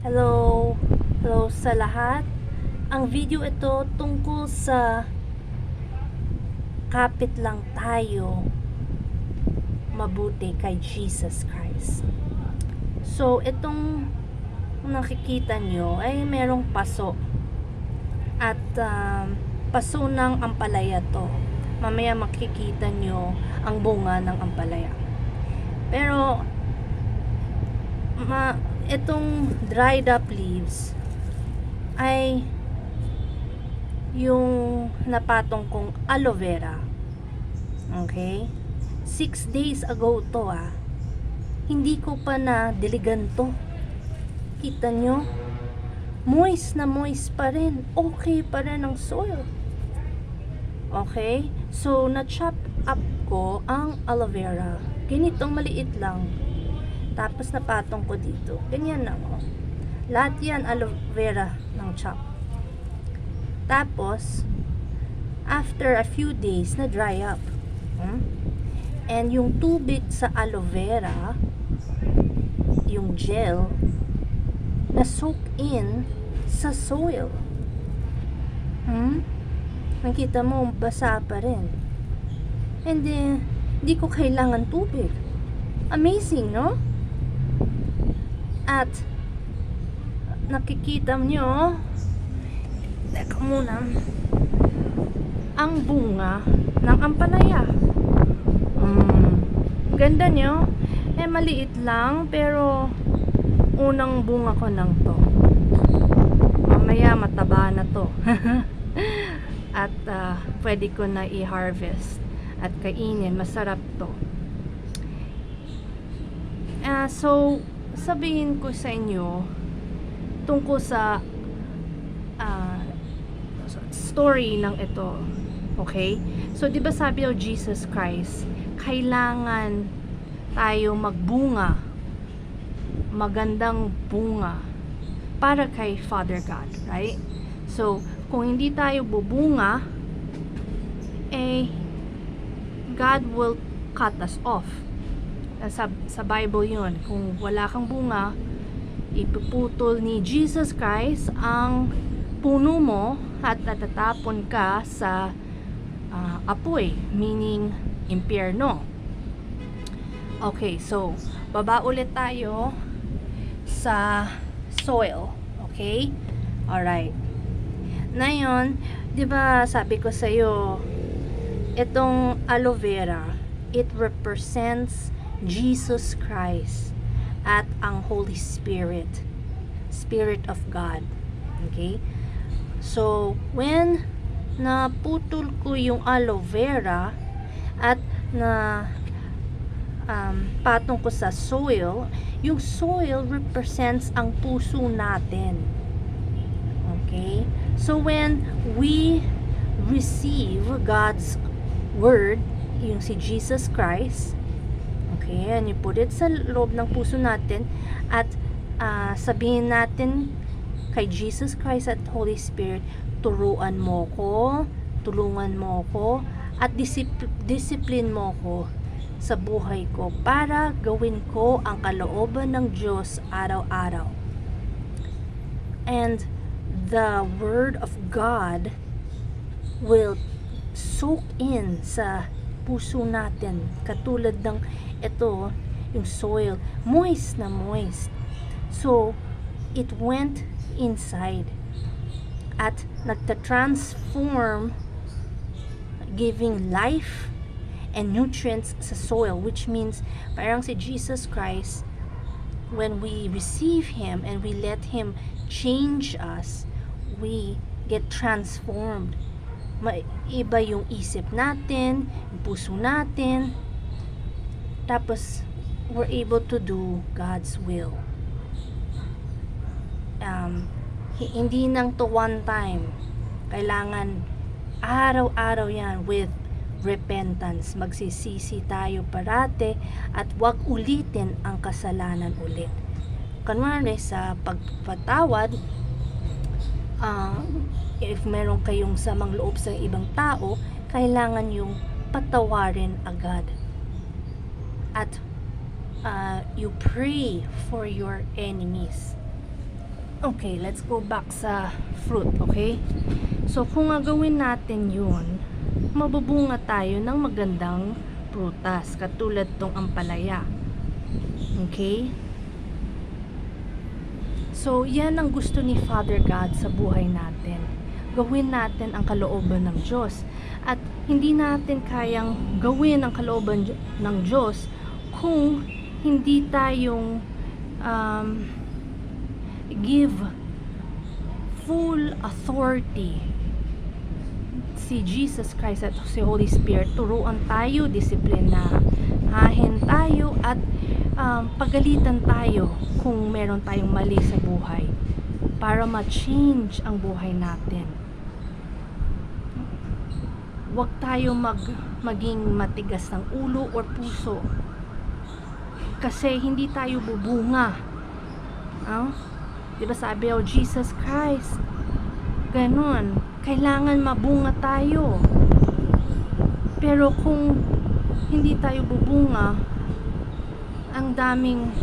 Hello, hello sa lahat. Ang video ito tungkol sa kapit lang tayo mabuti kay Jesus Christ. So, itong nakikita nyo ay merong paso at paso ng ampalaya to. Mamaya makikita nyo ang bunga ng ampalaya. Pero itong dried up leaves ay yung napatong kong aloe vera. Okay? 6 days ago to Hindi ko pa na diligan to. Kita nyo? Moist na moist pa rin. Okay pa rin ang soil. Okay? So, na-chop up ko ang aloe vera. Ganitong maliit lang. Tapos napatong ko dito. Ganyan lang Lahat yan aloe vera ng chop. Tapos, after a few days, na dry up. And yung tubig sa aloe vera, yung gel, na soak in sa soil. Nakita mo, basa pa rin. And then, di ko kailangan tubig. Amazing, no? At nakikita nyo, teka muna, ang bunga ng ampalaya. Ganda nyo. Maliit lang, pero unang bunga ko lang to. Mamaya mataba na to. At pwede ko na i-harvest at kainin. Masarap to. So, sabihin ko sa inyo tungkol sa story ng ito. Okay? So, di ba sabi ng Jesus Christ, kailangan tayo magbunga, magandang bunga para kay Father God, right? So, kung hindi tayo bubunga, God will cut us off. Sa Bible yun, kung wala kang bunga, ipuputol ni Jesus Christ ang puno mo at natatapon ka sa apoy, meaning impyerno. Okay, so baba ulit tayo sa soil. Okay? Alright. Ngayon, di ba sabi ko sa iyo, itong aloe vera, it represents Jesus Christ at ang Holy Spirit, Spirit of God. Okay? So, when naputol ko yung aloe vera at na patong ko sa soil, yung soil represents ang puso natin. Okay? So, when we receive God's Word, yung si Jesus Christ, okay, and you put it sa loob ng puso natin at sabihin natin kay Jesus Christ at Holy Spirit, turuan mo ko, tulungan mo ko, at discipline mo ko sa buhay ko para gawin ko ang kalooban ng Diyos araw-araw. And the Word of God will soak in sa puso natin, katulad ng ito, yung soil, moist na moist. So, it went inside at nagta-transform, giving life and nutrients sa soil, which means parang si Jesus Christ, when we receive Him and we let Him change us, we get transformed. Iba yung isip natin, yung puso natin, tapos we're able to do God's will. Hindi nang to one time, kailangan araw-araw yan with repentance. Magsisisi tayo parate at wag ulitin ang kasalanan ulit. Kunwari sa pagpatawad, if meron kayong samang loob sa ibang tao, kailangan yung patawarin agad. At you pray for your enemies. Okay, let's go back sa fruit, okay? So, kung gagawin natin yun, mabubunga tayo ng magandang prutas, katulad tong ampalaya. Okay? So, yan ang gusto ni Father God sa buhay natin. Gawin natin ang kalooban ng Diyos. At hindi natin kayang gawin ang kalooban ng Diyos kung hindi tayong give full authority si Jesus Christ at si Holy Spirit. Turuan tayo, disiplinahin tayo, at pagalitan tayo kung meron tayong mali sa buhay para ma-change ang buhay natin. Huwag tayo maging matigas ng ulo or puso, kasi hindi tayo bubunga. Diba sabi Jesus Christ, ganun, kailangan mabunga tayo. Pero kung hindi tayo bubunga, ang daming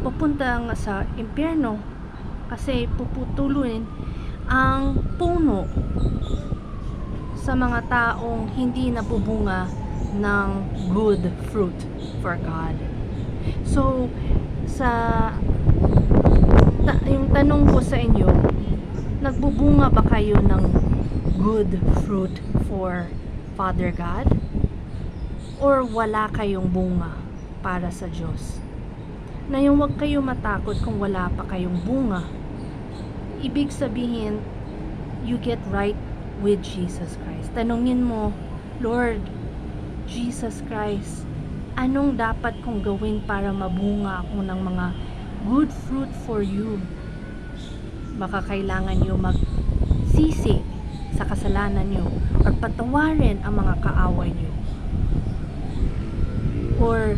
pupunta sa impyerno, kasi puputulin ang puno sa mga taong hindi nabubunga ng good fruit for God. So, yung tanong ko sa inyo, nagbubunga ba kayo ng good fruit for Father God? Or wala kayong bunga para sa Diyos? Na yung wag kayo matakot kung wala pa kayong bunga. Ibig sabihin, you get right with Jesus Christ. Tanungin mo, Lord Jesus Christ, anong dapat kong gawin para mabunga ako ng mga good fruit for you? Baka kailangan nyo magsisi sa kasalanan nyo, or patawarin ang mga kaaway nyo, or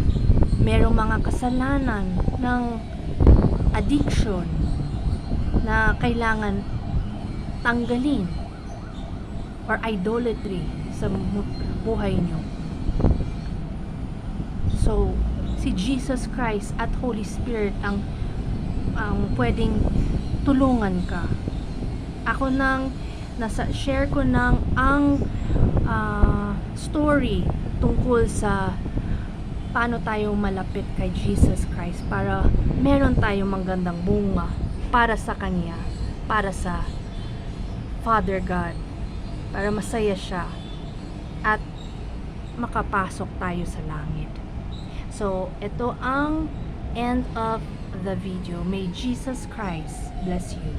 merong mga kasalanan ng addiction na kailangan tanggalin, or idolatry sa buhay nyo. So, si Jesus Christ at Holy Spirit ang pwedeng tulungan ka. Ako share ko ang story tungkol sa paano tayo malapit kay Jesus Christ para meron tayong magandang bunga para sa Kanya, para sa Father God, para masaya siya at makapasok tayo sa langit. So, ito ang end of the video. May Jesus Christ bless you.